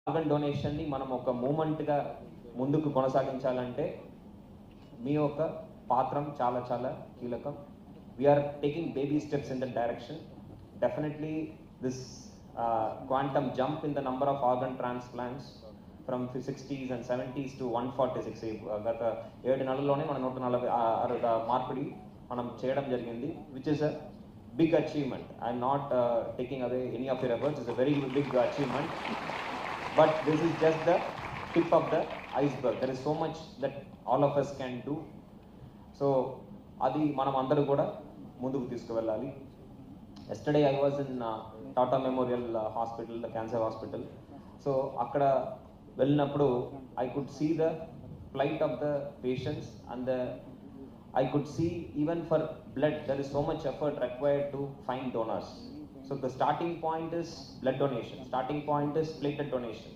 Organ డొనేషన్ని మనం ఒక మూమెంట్గా ముందుకు కొనసాగించాలంటే మీ యొక్క పాత్రం చాలా చాలా కీలకం. We are taking baby steps in the direction. Definitely this quantum jump in the number of organ transplants from 60s and 70s to 146 గత 7 నెలల్లోనే మన 146 మార్పిడి మనం చేయడం జరిగింది, which is a big achievement. I'm not taking away any of your efforts. It's a very big achievement. But this is just the tip of the iceberg. There is so much that all of us can do. So, adi manam andaru kuda munduku తీసుకువెళ్ళాలి. Yesterday I was in Tata Memorial Hospital, the cancer hospital. So, akkada వెళ్ళినప్పుడు I could see the plight of the patients and I could see even for blood there is so much effort required to find donors. So the starting point is blood donation. Starting point is platelet donation.